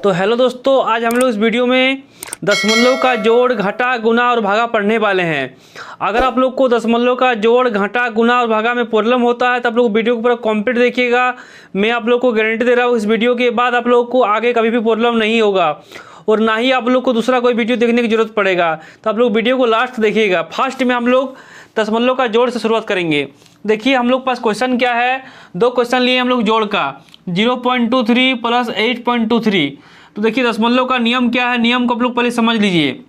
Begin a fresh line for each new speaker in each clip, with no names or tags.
तो हेलो दोस्तों, आज हम लोग इस वीडियो में दशमलव का जोड़, घटा, गुना और भागा पढ़ने वाले हैं। अगर आप लोग को दशमलव का जोड़, घटा, गुना और भागा में प्रॉब्लम होता है तो आप लोग वीडियो को पूरा कंप्लीट देखिएगा। मैं आप लोग को गारंटी दे रहा हूँ, इस वीडियो के बाद आप लोग को आगे कभी भी प्रॉब्लम नहीं होगा और ना ही आप लोग को दूसरा कोई वीडियो देखने की जरूरत पड़ेगा। तो आप लोग वीडियो को लास्ट देखिएगा। फर्स्ट में हम लोग दशमलव का जोड़ से शुरुआत करेंगे। देखिए हम लोग पास क्वेश्चन क्या है, दो क्वेश्चन लिए हम लोग जोड़ का, 0.23 प्लस 8.23। तो देखिए दशमलव का नियम क्या है, नियम को आप लोग पहले समझ लीजिए।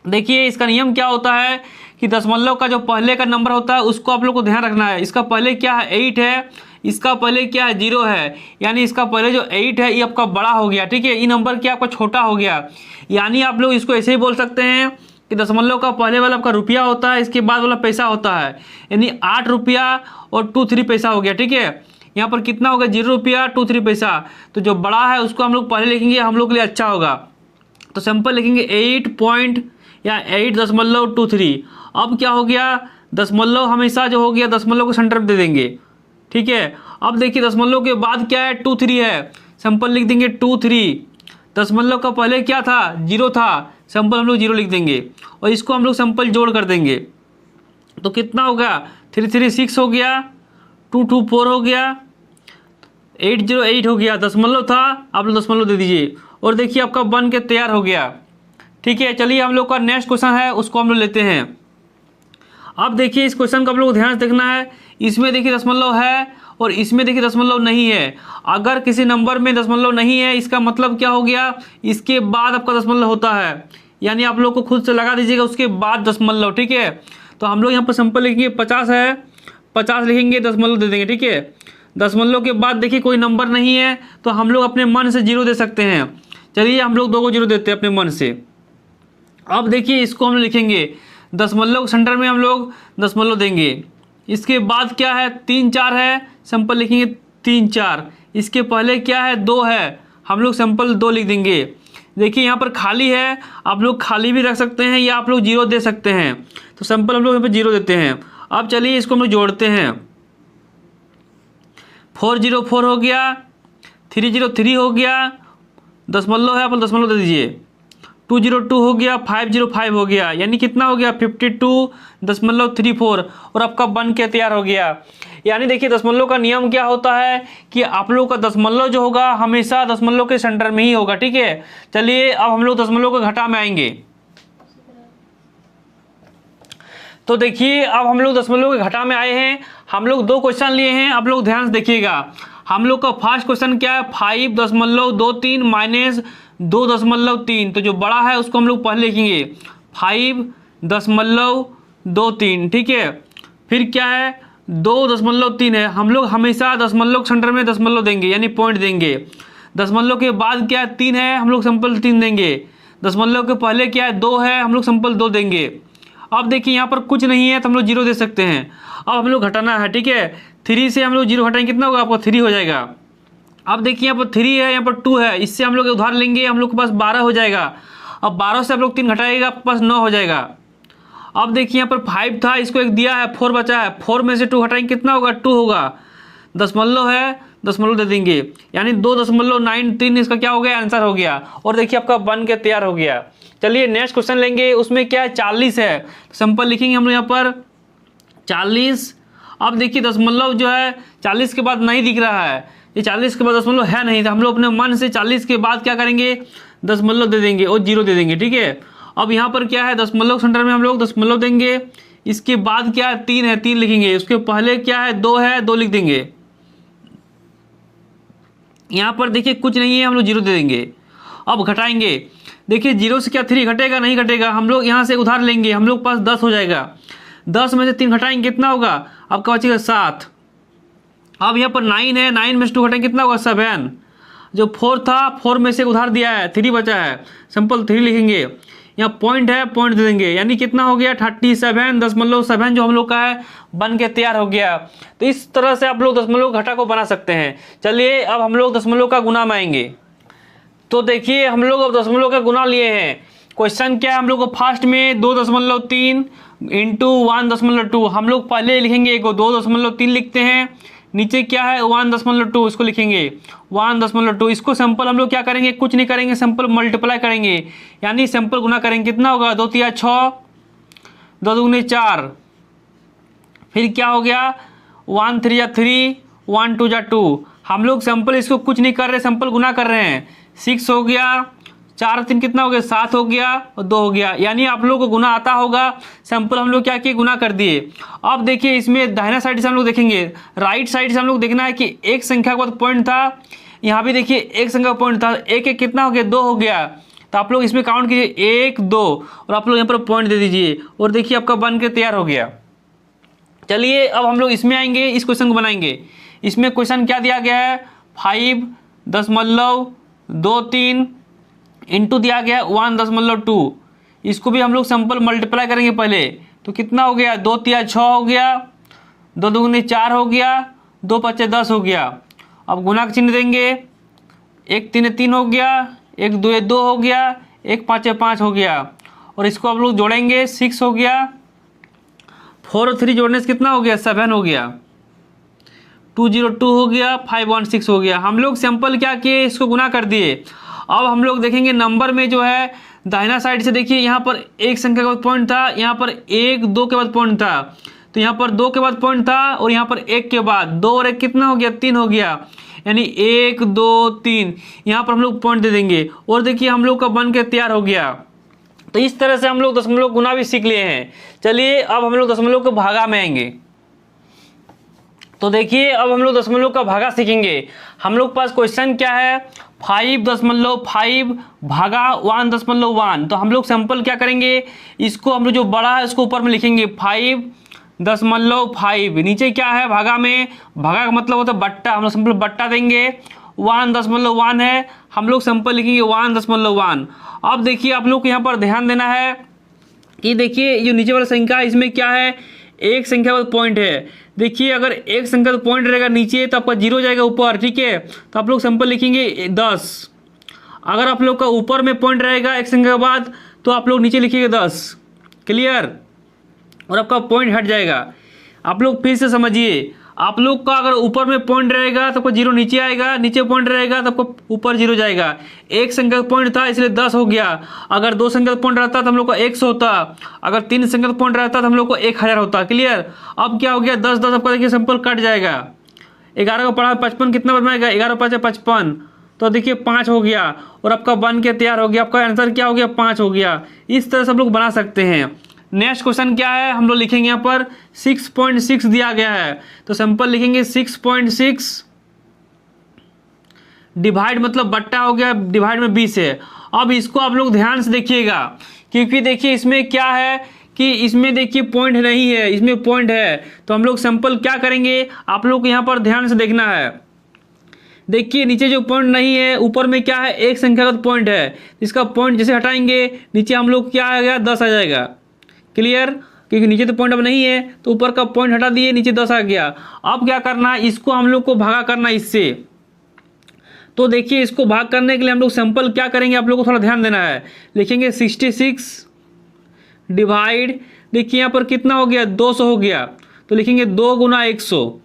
देखिए इसका नियम क्या होता है कि दशमलव का जो पहले का नंबर होता है उसको आप लोग को ध्यान रखना है। इसका पहले क्या है, 8 है, इसका पहले क्या है, 0 है, यानी इसका पहले जो 8 है ये आपका बड़ा हो गया, ठीक है। ये नंबर क्या आपका छोटा हो गया, यानी आप लोग इसको ऐसे ही बोल सकते हैं कि दशमलव का पहले वाला आपका रुपया होता है, इसके बाद वाला पैसा होता है, यानी 8 रुपया और 23 पैसा हो गया, ठीक है। यहाँ पर कितना होगा, 0 रुपया 23 पैसा। तो जो बड़ा है उसको हम लोग पहले लिखेंगे, हम लोग के लिए अच्छा होगा। तो सिंपल लिखेंगे 8.23। अब क्या हो गया, दशमलव हमेशा जो हो गया दशमलव को सेंटर में दे देंगे, ठीक है। अब देखिए दशमलव के बाद क्या है, 23 है, सिंपल लिख देंगे 23। दशमलव का पहले क्या था, 0 था, सिंपल हम लोग 0 लिख देंगे और इसको हम लोग सिंपल जोड़ कर देंगे। तो कितना होगा, 336 हो गया, 224 हो गया, 808 हो गया। दशमलव था, आप लोग दशमलव दे दीजिए और देखिए आपका बन के तैयार हो गया, ठीक है। चलिए हम लोग का नेक्स्ट क्वेश्चन है, उसको हम लोग लेते हैं। अब देखिए इस क्वेश्चन का आप लोग ध्यान से देखना है। इसमें देखिए दशमलव है और इसमें देखिए दशमलव नहीं है। अगर किसी नंबर में दशमलव नहीं है इसका मतलब क्या हो गया, इसके बाद आपका दशमलव होता है, यानी आप लोग को खुद से लगा दीजिएगा उसके बाद दशमलव, ठीक है। तो हम लोग यहाँ पर सिंपल लिखेंगे 50 है, 50 लिखेंगे, दशमलव दे देंगे, ठीक है। दशमलव के बाद देखिए कोई नंबर नहीं है तो हम लोग अपने मन से 0 दे सकते हैं। चलिए हम लोग 2 को 0 देते हैं अपने मन से। अब देखिए इसको हम लिखेंगे दशमलव सेंटर में हम लोग दशमलव देंगे। इसके बाद क्या है, 3 4 है, सिंपल लिखेंगे 3 4। इसके पहले क्या है, 2 है, हम लोग सिंपल 2 लिख देंगे। देखिए यहाँ पर खाली है, आप लोग खाली भी रख सकते हैं या आप लोग 0 दे सकते हैं। तो सिंपल हम लोग यहाँ पर 0 देते हैं। अब चलिए इसको हम लोग जोड़ते हैं। 404 हो गया, 303 हो गया, दशमलव है, आप दशमलव दे दीजिए। 202 हो गया, 505 हो गया, यानी कितना हो गया, 52.34 और आपका बन के तैयार हो गया। यानी देखिए दशमलव का नियम क्या होता है कि आप लोग का दशमलव जो होगा हमेशा दशमलव के सेंटर में ही होगा, ठीक है। चलिए अब हम लोग दशमलव के घटा में आएंगे। तो देखिए अब हम लोग दशमलव के घटा में आए हैं। हम लोग 2 क्वेश्चन लिए हैं, आप लोग ध्यान से देखिएगा। हम लोग का फर्स्ट क्वेश्चन क्या है, 5.23 माइनस 2.3। तो जो बड़ा है उसको हम लोग पहले लिखेंगे 5.23, ठीक है। फिर क्या है, 2.3 है, हम लोग हमेशा दशमलव सेंटर में दशमलव देंगे, यानी पॉइंट देंगे। दशमलव के बाद क्या है, 3 है, हम लोग सिंपल 3 देंगे। दशमलव के पहले क्या है, 2 है, हम लोग सिंपल 2 देंगे। अब देखिए यहाँ पर कुछ नहीं है तो हम लोग 0 दे सकते हैं। अब हम लोग घटाना है, ठीक है। 3 से हम लोग 0 घटाएंगे, कितना होगा आपका, 3 हो जाएगा। अब देखिए यहाँ पर 3 है, यहाँ पर 2 है, इससे हम लोग उधार लेंगे, हम लोग के पास 12 हो जाएगा। अब 12 से आप लोग 3 घटाएगा, आपके पास 9 हो जाएगा। अब देखिए यहाँ पर 5 था, इसको 1 दिया है, 4 बचा है, 4 में से 2 घटाएंगे, कितना होगा, 2 होगा। दशमलव है, दशमलव दे देंगे, यानी 2.93 इसका क्या हो गया, आंसर हो गया। और देखिए आपका बन के तैयार हो गया। चलिए नेक्स्ट क्वेश्चन लेंगे, उसमें क्या है, 40 है, सिंपल लिखेंगे हम लोग यहाँ पर 40। अब देखिए दशमलव जो है 40 के बाद नहीं दिख रहा है, ये 40 के बाद दशमलव है नहीं, तो हम लोग अपने मन से 40 के बाद क्या करेंगे, दशमलव दे देंगे और 0 दे देंगे, ठीक है। अब यहाँ पर क्या है, दशमलव सेंटर में हम लोग दशमलव देंगे। इसके बाद क्या है, 3 है, 3 लिखेंगे। उसके पहले क्या है, 2 है, 2 लिख देंगे। यहाँ पर देखिए कुछ नहीं है, हम लोग 0 दे देंगे। अब घटाएंगे, देखिए 0 से क्या 3 घटेगा, नहीं घटेगा, हम लोग यहाँ से उधार लेंगे, हम लोग पास 10 हो जाएगा। 10 में से 3 घटाएंगे, कितना होगा, आपका बचेगा 7। अब यहाँ पर 9 है, 9 में से 2 घटाएंगे, कितना होगा, 7। जो 4 था, 4 में से उधार दिया है, 3 बचा है, सिंपल 3 लिखेंगे। यहाँ पॉइंट है, पॉइंट दे देंगे, यानी कितना हो गया, 37.7 जो हम लोग का है बन के तैयार हो गया। तो इस तरह से आप लोग दशमलव घटा को बना सकते हैं। चलिए अब हम लोग दशमलव का गुना में आएंगे। तो देखिए हम लोग अब दशमलव का गुना लिए हैं। क्वेश्चन क्या है, हम लोग को फर्स्ट में 2.3 इंटू 1.2, हम लोग पहले लिखेंगे 2.3 लिखते हैं, नीचे क्या है 1.2 इसको लिखेंगे 1.2। इसको सिंपल हम लोग क्या करेंगे, कुछ नहीं करेंगे, सिंपल मल्टीप्लाई करेंगे, यानी सिंपल गुना करेंगे। कितना होगा 2 तिया 6, 2 दूनी 4, फिर क्या हो गया 1 3 या 3, 1 2 जा 2। हम लोग सिंपल इसको कुछ नहीं कर रहे, सिंपल गुना कर रहे हैं। 6 हो गया, 4 3 कितना हो गया 7 हो गया और 2 हो गया, यानी आप लोग को गुना आता होगा। सिंपल हम लोग क्या किए, गुना कर दिए। अब देखिए इसमें दाहिना साइड से हम लोग देखेंगे, राइट साइड से हम लोग देखना है कि एक संख्या के बाद पॉइंट था, यहाँ भी देखिए एक संख्या का पॉइंट था, एक एक कितना हो गया 2 हो गया। तो आप लोग इसमें काउंट कीजिए 1 2 और आप लोग यहाँ पर पॉइंट दे दीजिए और देखिए आपका बन के तैयार हो गया। चलिए अब हम लोग इसमें आएंगे, इस क्वेश्चन को बनाएंगे। इसमें क्वेश्चन क्या दिया गया है 5.23 इंटू दिया गया 1.2। इसको भी हम लोग सिंपल मल्टीप्लाई करेंगे पहले, तो कितना हो गया 2 तिया 6 हो गया, 2 दूनी 4 हो गया, 2 पच्चे 10 हो गया। अब गुना का चिन्ह देंगे, 1 3 3 हो गया, 1 2 2 हो गया, 1 5 5 हो गया और इसको हम लोग जोड़ेंगे 6 हो गया, 4 और 3 जोड़ने से कितना हो गया 7 हो गया, 202 हो गया, 516 हो गया। हम लोग सिंपल क्या किए, इसको गुना कर दिए। अब हम लोग देखेंगे नंबर में जो है दाहिना साइड से देखिए, यहाँ पर एक संख्या के बाद पॉइंट था, यहाँ पर 1 2 के बाद पॉइंट था, तो यहाँ पर 2 के बाद पॉइंट था और यहाँ पर 1 के बाद 2 और 1 कितना हो गया 3 हो गया, यानी 1 2 3 यहाँ पर हम लोग पॉइंट दे देंगे और देखिए हम लोग का बन के तैयार हो गया। तो इस तरह से हम लोग दशमलव गुना भी सीख लिए हैं। चलिए अब हम लोग दशमलव को भागा में आएंगे। तो देखिए अब हम लोग दशमलव का भागा सीखेंगे। हम लोग पास क्वेश्चन क्या है 5.5 भागा 1.1। तो हम लोग सिंपल क्या करेंगे, इसको हम लोग जो बड़ा है उसको ऊपर में लिखेंगे 5.5, नीचे क्या है भागा में, भागा का मतलब होता है बट्टा, हम लोग सिंपल बट्टा देंगे। 1.1 है, हम लोग सिंपल लिखेंगे 1.1। अब देखिए आप लोग को यहाँ पर ध्यान देना है कि देखिए जो नीचे वाला संख्या है इसमें क्या है, एक संख्या का पॉइंट है। देखिए अगर एक संख्या का पॉइंट रहेगा नीचे तो आपका 0 जाएगा ऊपर, ठीक है, तो आप लोग सिंपल लिखेंगे 10। अगर आप लोग का ऊपर में पॉइंट रहेगा एक संख्या के बाद तो आप लोग नीचे लिखिएगा 10, क्लियर, और आपका पॉइंट हट जाएगा। आप लोग फिर से समझिए, आप लोग का अगर ऊपर में पॉइंट रहेगा तो आपको 0 नीचे आएगा, नीचे पॉइंट रहेगा तो आपको ऊपर 0 जाएगा। एक संख्या का पॉइंट था इसलिए 10 हो गया। अगर 2 संख्या का पॉइंट रहता तो हम लोग का 100 होता, अगर 3 संख्या का पॉइंट रहता तो हम लोग को 1000 होता, क्लियर। अब क्या हो गया 10 10 आपका देखिए सिंपल कट जाएगा। 11 को पढ़ा 55 कितना बनवाएगा, 11 5 55, तो देखिए 5 हो गया और आपका बन के तैयार हो गया। आपका आंसर क्या हो गया 5 हो गया। इस तरह से हम लोग बना सकते हैं। नेक्स्ट क्वेश्चन क्या है, हम लोग लिखेंगे यहाँ पर 6.6 दिया गया है, तो सिंपल लिखेंगे 6.6 डिवाइड मतलब बट्टा हो गया, डिवाइड में 20 है। अब इसको आप लोग ध्यान से देखिएगा, क्योंकि देखिए इसमें क्या है कि इसमें देखिए पॉइंट नहीं है, इसमें पॉइंट है, तो हम लोग सिंपल क्या करेंगे, आप लोग को यहाँ पर ध्यान से देखना है। देखिए नीचे जो पॉइंट नहीं है, ऊपर में क्या है एक संख्या का पॉइंट है, इसका पॉइंट जैसे हटाएंगे नीचे हम लोग क्या आ गया 10 आ जाएगा, क्लियर, क्योंकि नीचे तो पॉइंट अब नहीं है तो ऊपर का पॉइंट हटा दिए, नीचे 10 आ गया। अब क्या करना है, इसको हम लोग को भागा करना इससे। तो देखिए इसको भाग करने के लिए हम लोग सिंपल क्या करेंगे, आप लोग को थोड़ा ध्यान देना है। लिखेंगे 66 डिवाइड, देखिए यहाँ पर कितना हो गया 200 हो गया, तो लिखेंगे 2 गुना 100।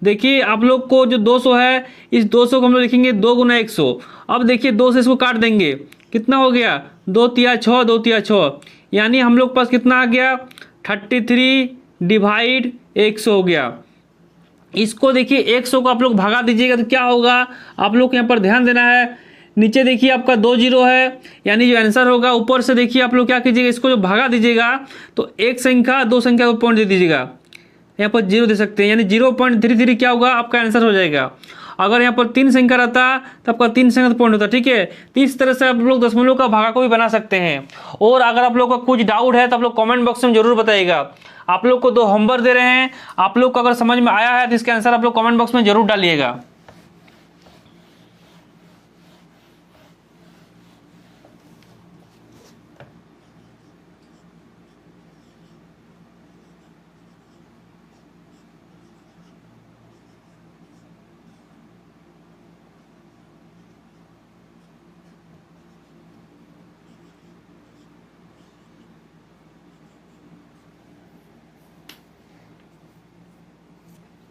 देखिए आप लोग को जो 200 है, इस 200 को हम लोग लिखेंगे 2 गुना 100। अब देखिए 2 से इसको काट देंगे, कितना हो गया 2 तिया 6, 2 तिया 6, यानी हम लोग पास कितना आ गया 33 डिवाइड 100 हो गया। इसको देखिए 100 को आप लोग भगा दीजिएगा तो क्या होगा, आप लोग यहाँ पर ध्यान देना है। नीचे देखिए आपका 2 0 है, यानी जो आंसर होगा ऊपर से देखिए आप लोग क्या कीजिएगा, इसको जो भगा दीजिएगा तो एक संख्या 2 संख्या को पॉइंट दे दीजिएगा, यहाँ पर 0 दे सकते हैं, यानी 0.33 क्या होगा आपका आंसर हो जाएगा। अगर यहाँ पर 3 संख्या रहता तो आपका 3 संख्या पॉइंट होता, ठीक है। तो इस तरह से आप लोग दशमलव का भागा को भी बना सकते हैं। और अगर आप लोग का कुछ डाउट है तो आप लोग कमेंट बॉक्स में जरूर बताइएगा। आप लोग को 2 होमवर्क दे रहे हैं, आप लोग को अगर समझ में आया है तो इसका आंसर आप लोग कमेंट बॉक्स में जरूर डालिएगा।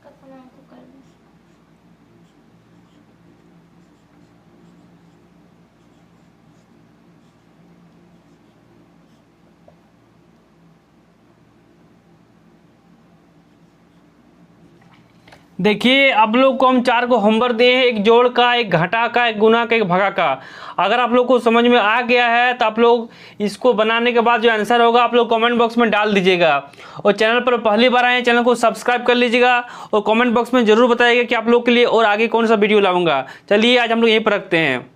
अपना को कर
देखिए आप लोग को हम 4 को होमवर्क दिए हैं, एक जोड़ का, एक घटा का, एक गुना का, एक भगा का। अगर आप लोग को समझ में आ गया है तो आप लोग इसको बनाने के बाद जो आंसर होगा आप लोग कमेंट बॉक्स में डाल दीजिएगा। और चैनल पर पहली बार आए हैं, चैनल को सब्सक्राइब कर लीजिएगा और कमेंट बॉक्स में जरूर बताइएगा कि आप लोग के लिए और आगे कौन सा वीडियो लाऊंगा। चलिए आज हम लोग यहीं पर रखते हैं।